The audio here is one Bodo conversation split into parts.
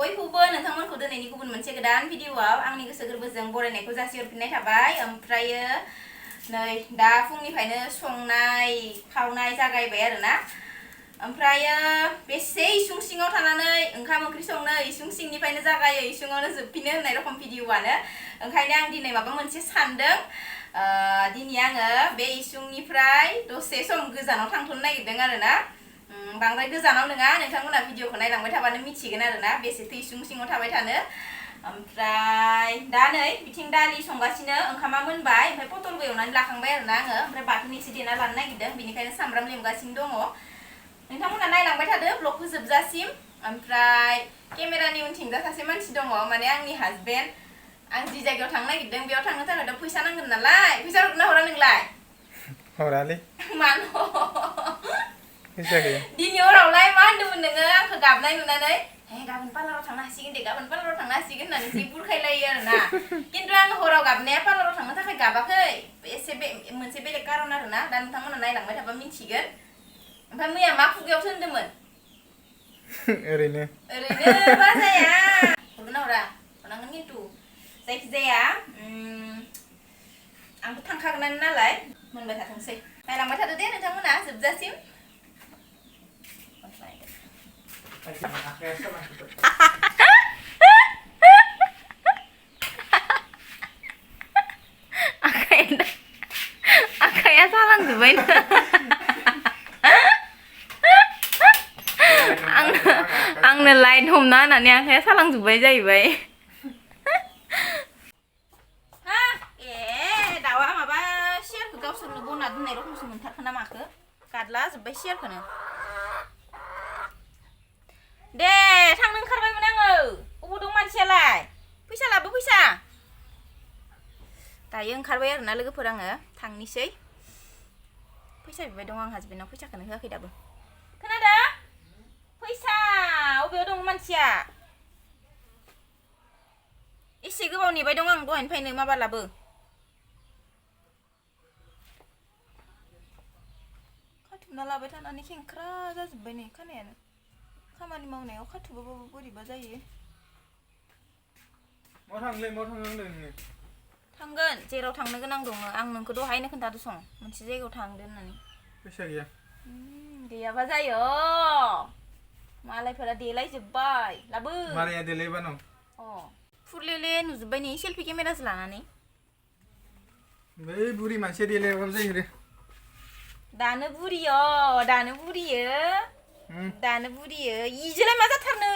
बयखौबो नोंथांमोनखौ दिनैनि गुबुन मोनसे गोदान भिडिअआव आंनि गोसो गोरबोजों बरायनायखौ जासिहरफिननाय थाबाय। ओमफ्रायो नै दा फुंनिफ्रायनो संनाय खावनाय जागायबाय आरोना। ओमफ्रायो बेसे इसिं सिङाव थानानै ओंखाम ओंख्रि संनो इसिं सिंनिफ्रायनो जागायो इसिङावनो जोबफिनो होननाय रखम भिडिअआनो। ओंखायनो आं दिनै माबा मोनसे सानदों। दिनै आङो बे इसिंनिफ्राय दसे सम गोजानाव थांथ'नो नागिरदों आरोना। बांद्राय गोजानाव नङा, नोंथांमोना भिडिअखौ नायलांबाय थाबानो मिथिगोन आरोना बेसेथो इसिं सिङाव थाबाय थानो। ओमफ्राय दा नै बिथिं दालि संगासिनो, ओंखामा मोनबाय, ओमफ्राय पटलबो एवनानै लाखांबाय आरोना आङो। ओमफ्राय बाथोन एसे देना लानो नागिरदों, बेनिखायनो सामब्राम लेमगासिनो दङ। नोंथांमोना नायलांबाय थादो ब्लगखौ जोबजासिम। ओमफ्राय केमेरानि उनथिंजा सासे मानसि दङ, माने आंनि हासबेन्ड। आं जि जायगायाव थांनो नागिरदों बेयाव थांनो थाखायथ' फैसा नांगोन नालाय। फैसा हरगोन ना हरा नोंलाय? हरालै। मानो? फैसा गैया। दिनै हरावलाय मा होनदोंमोन नोङो आंखौ गाबनाय नुनानै? हे गाबोन पार्लाराव थांनो हासिगोन दे, गाबोन पार्लाराव थांनो हासिगोन होननानै जि बुरखायलायो आरोना। खिन्थु आं हराव गाबनाया पार्लाराव थांनो थाखाय गाबाखै, एसे मोनसे बेलेग कारन आरोना। दा नोंथांमोना नायलांबाय थाबा मिथिगोन। ओमफ्राय मैया मा खुगायाव होनदोंमोन? ओरैनो बा जाया। हरगोन ना हरा? हरनांगोन खिन्थु। जायखिजाया आंथ' थांखागोनानो नालाय, मोनबाय थाथोंसै। नायलांबाय थादो दे नोंथांमोना जोबजासिम। आखाया सालांजोब्बाय। आंनो लाइट हमना होनानै आखाया सालांजोब्बाय जाहैबाय। दाउआ माबा सियारखौ गावसोरनो बना दोननाय रखमसो मोनथारखो ना माखो? गादला जोब्बाय सियारखौनो। दे थांनो ओंखारबायमोन आङो। अबाव दं मानसियालाय? फैसा लाबो फैसा। दायो ओंखारबाय आरोना लोगोफोर, आङो थांनोसै। फैसा बिबाय दं आं हासबेन्डनाव, फैसाखौनो होआखै दाबो। खोनादों? फैसा अबेयाव दं मानसिया? एसे गोबाव नेबाय दं आं दहायनिफ्रायनो, माबा लाबो। खाथुमना लाबाय थानानै खेंख्रा जाजोब्बाय नै खानायानो। खामानि मावनायाव खाथुबाबाबो बोरैबा जायो। मा थांनो होनदों नोङो? थांगोन, जेराव थांनो गोनां दङ। आं नोंखौ दहायनो खोन्थादों सं, मोनसे जायगायाव थांदो होननानै। फैसा गैया। गैयाबा जायो, मालायफोरा देलायजोब्बाय। लाबो। मालाया देलायबा दं? फुरलेले नुजोब्बाय नै सेल्फि केमेरासो लानानै। बै बुरि मानसिया देलायाबाबो जायो। दानो बुरियो, दानो बुरियो, दानो बुरियो। इजोंलाय मा जाथारनो?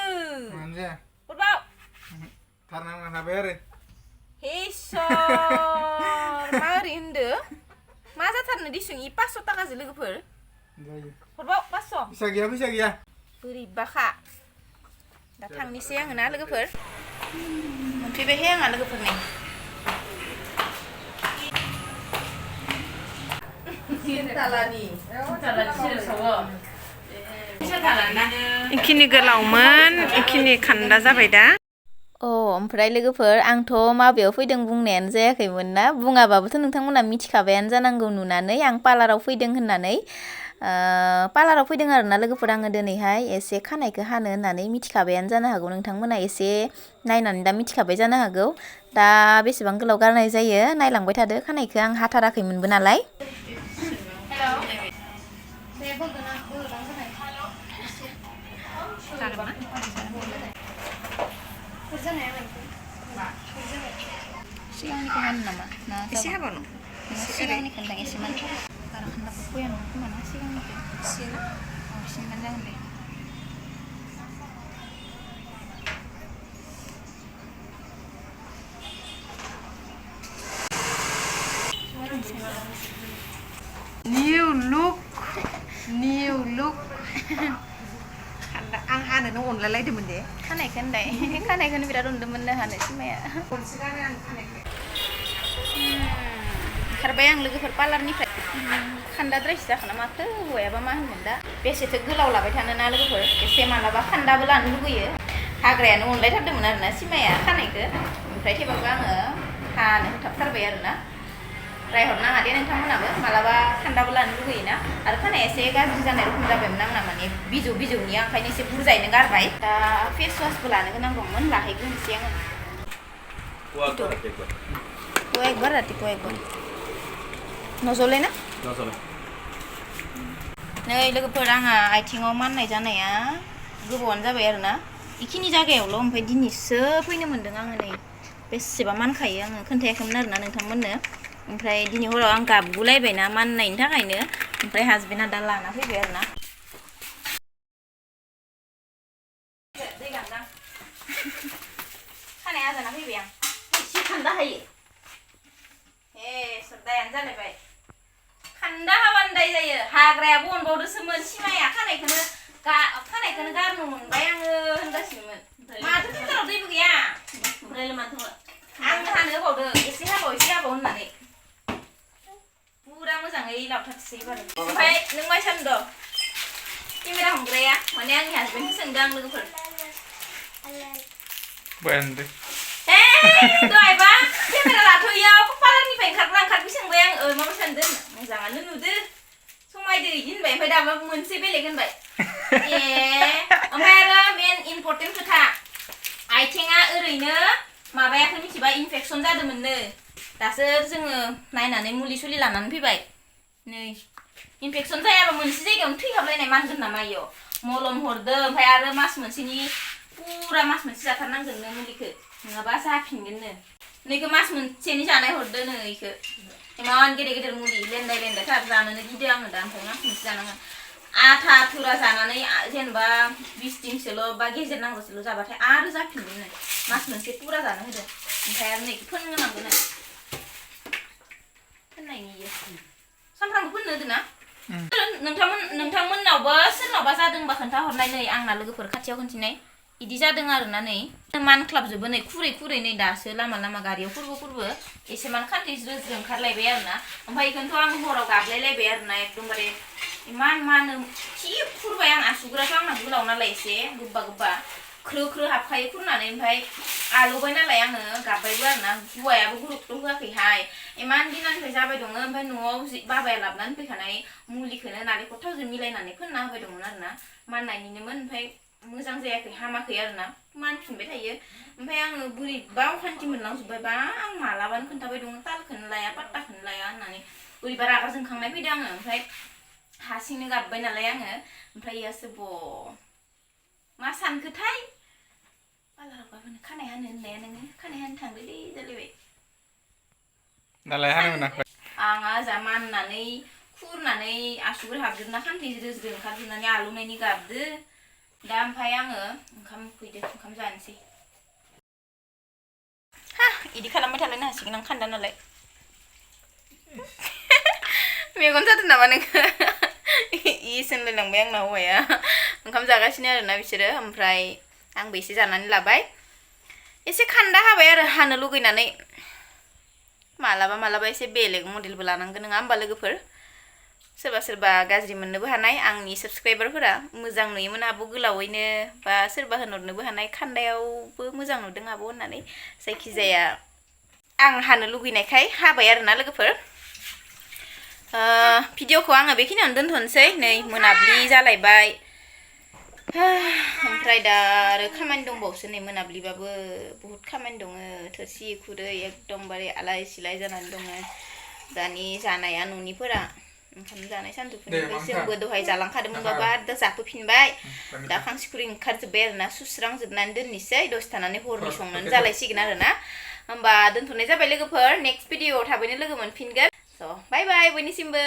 मानो जाया? हरबाव। थारनांना थाबाय आरो। हे इसर, मा ओरै होनदो? मा जाथारनो दिसुं इ 500 थाखासो लोगोफोर। जायो। हरबाव 500। फैसा गैया। बोरैबाखा। दा थांनोसै आङो ना लोगोफोर। मोनफैबायहाय आंहा लोगोफोर नै। इखिनि गोलावमोन, इखिनि खान्दा जाबाय दा। ओमफ्राय लोगोफोर, आंथ' माबायाव फैदों बुंनायानो जायाखैमोन ना। बुङाबाबोथ' नोंथांमोना मिथिखाबायानो जानांगौ नुनानै आं पार्लाराव फैदों होननानै। पार्लाराव फैदों आरोना लोगोफोर आङो दिनैहाय एसे खानायखौ हानो होननानै। मिथिखाबायानो जानो हागौ नोंथांमोना, एसे नायनानै दा मिथिखाबाय जानो हागौ। दा बेसेबां गोलाव गारनाय जायो नायलांबाय थादो। खानायखौ आं हाथाराखैमोनबो नालाय। सिगांनिखौ हानो नामा? एसे हाबावनो? सिगांनिखौ होनदां एसेमान। बारा खान्दाखौ बया नङा खोमा ना सिगांनिखौ? एसेनो? एसेमान जागोन दे। New look. आं हानोनो अनलायलायदोंमोन दे खानायखौ होनलाय। खानायखौनो बिराद अनदोंमोन नो हानो सिमाया। ओंखारबाय आं लोगोफोर पार्लारनिफ्राय। खान्दाद्रायसो जाखोना माथो, हौवायाबा मा होनगोन दा। बेसेथो गोलाव लाबाय थानो ना लोगोफोर, एसे मालाबा खान्दाबो लानो लुगैयो। हाग्रायानो अनलायथारदोंमोन आरोना सिमाया खानायखौ। ओमफ्राय थेवबाबो आङो हानो होथाबथारबाय आरोना। रायहरनो हादे नोंथांमोनाबो मालाबा खान्दाबो लानो लुगैयोना आरो खानाया एसे गाज्रि जानाय रखम जाबायमोन आंना माने बिजौनिया ओंखायनो एसे बुरजायैनो गारबाय दा फेस वासबो लानो गोनां दंमोन लाहैग्रोनोसै आङो वो एक बार राती को एक बार नजले ना नजले नै लोगोफोर आंहा आथिङाव माननाय जानाया गोबावानो जाबाय आरोना इखिनि जायगायावल' ओमफ्राय दिनैसो फैनो मोन्दों आङो नै बेसेबा मानखायो आङो खोन्थायाखैमोन आरोना नोंथांमोननो ओमफ्राय दिनै हराव आं गाबगुलायबायना माननायनि थाखायनो ओमफ्राय हासबेन्डआ दा लाना फैबाय आरोना दै गांदां खानाया आजाना फैबाय आं एसे खान्दा हायो सरदायानो जालायबाय खान्दा हाबानो दाय जायो हाग्रायाबो अनबावदोसोमोन सिमाया खानायखौनो गारनो मोनबाय आङो होनगासिनोमोन माथो फिल्टाराव दैबो गैया ओमफ्रायलाय माथो आंनो हानो होबावदों एसे हाबाव होननानै पुरा मोजाङै लावथारसै बारो ओमफ्राय नों मा सानदों केमेरा हमग्राया माने आंनि हासबेन्डखौ सोंदों आं लोगोफोर बायानदे दहायबा केमेरा लाथ'यैयाव पार्लारनिफ्राय ओंखारबो सोंबाय आं माबा सानदों मोजाङानो नुदो समायदो इदि होनबाय ओमफ्राय दाबा मोनसे बेलेग होनबाय ओमफ्राय आरो मेन इम्पर्टेन्ट खोथा आथिङा ओरैनो माबायाखै मिथिबा इनफेक्सन जादोंमोननो दासो जोङो नायनानै मुलि सुलि लानानै फैबाय नै इनफेक्सन जायाबा मोनसे जायगायावनो थैहाबलायनाय मानगोन नामा इयाव मलम हरदो ओमफ्राय आरो मास मोनसेनि पुरा मास मोनसे जाथारनांगोननो मुलिखौ नङाबा जाफिनगोननो नैखौ मास मोनसेनि जानाय हरदो नो इखौ इमान गेदेर मुलि लेन्दाय थार जानोनो गिदो आङो दा ओमफ्राय मास मोनसे जानांगोन आथा थुरा जानानै जेनेबा 20 दिनसोल' बा गेजेर नांगौसोल' जाबाथाय आरो जाफिनगोननो मास मोनसे पुरा जानो होदो ओमफ्राय आरो नैखौ फोननांगोन फोननायनि सानफ्रामबो फोननो होदो ना नोंथांमोननावबो सोरनावबा जादोंबा खोन्थाहरनाय नै आंना लोगोफोर खाथियाव खोन्थिनाय इदि जादों आरोना नै मानख्लाबजोबो नै खुरै नै दासो लामा गारियाव खुरबो एसेमान खान्थि ज्रो ओंखारलायबाय आरोना ओमफ्राय इखौनोथ' आं हराव गाबलायलायबाय आरोना एकदमबारे इमान मानो थि खुरबाय आं आसुगुराथ' आंना गोलाव नालाय एसे गोबा ख्रो हाबखायो खुरनानै ओमफ्राय आलौबाय नालाय आङो गाबबायबो आरोना हौवायाबो गुरुत्त होआखैहाय इमान दिनानिफ्राय जाबाय दङ ओमफ्राय न'आव बाबाया लाबोनानै फैखानाय मुलिखौनो नालेंखर थावजों मिलायनानै फोनना होबाय दंमोन आरोना माननायनिनोमोन ओमफ्राय मोजां जायाखै हामाखै आरोना मानफिनबाय थायो ओमफ्राय आङो बोरैबा अखान्थि मोनलांजोब्बायबा आं मालाबानो खोन्थाबाय दङ तालखौनो लाया पात्ताखौनो लाया होननानै बोरैबा रागा जोंखांनाय फैदों आङो ओमफ्राय हारसिंनो गाबबाय नालाय आङो ओमफ्राय इयासो मा सानखोथाय पार्लाराव गाबोनो खानाय हानो होननाया नोङो खानाय हानो थांदोलै जालायबाय दालाय हानो मोनाखै आंहा जा माननानै खुरनानै आसुगुर हाबजोबना खान्थि ज्रो ओंखारजोबनानै आलौनायनि गाबदो दा ओमफ्राय आङो ओंखाम उखैदो ओंखाम जानोसै इदि खालामबाय थालायनो हासिगोन आं खान्दा नालाय मेगन जादों नामा नोङो इस होनलायलांबाय आंना हौवाया ओंखाम जागासिनो आरोना बिसोरो ओमफ्राय आंबो एसे जानानै लाबाय एसे खान्दा हाबाय आरो हानो लुगैनानै मालाबा एसे बेलेग मडेलबो लानांगोन नङा होमबा लोगोफोर सोरबा गाज्रि मोननोबो हानाय आंनि साबस्क्राइबारफोरा मोजां नुयोमोन आब' गोलावैनो बा सोरबा होनहरनोबो हानाय खान्दायावबो मोजां नुदों आब' होननानै जायखिजाया आं हानो लुगैनायखाय हाबाय आरोना लोगोफोर भिडिअखौ आङो बेखिनियावनो दोनथ'नोसै नै मोनाब्लि जालायबाय ओमफ्राय दा आरो खामानि दंबावोसो नै मोनाब्लिबाबो बहुत खामानि दङ थोरसि खुरै एकदमबारे आलाय सिलाय जानानै दङ दानि जानाया न'निफोरा ओंखाम जानाय सानजौफुनिफ्राय जोंबो दहाय जालांखादोंमोनबाबो आरो दा जाफैफिनबाय दा खांसि खुरै ओंखारजोब्बाय आरोना सुस्रांजोबनानै दोननोसै दसे थानानै हरनि संनानै जालायसिगोन आरोना होमबा दोनथ'नाय जाबाय लोगोफोर नेक्स्ट भिडिअआव थाबैनो लोगो मोनफिनगोन स' बाय बाय बयनिसिमबो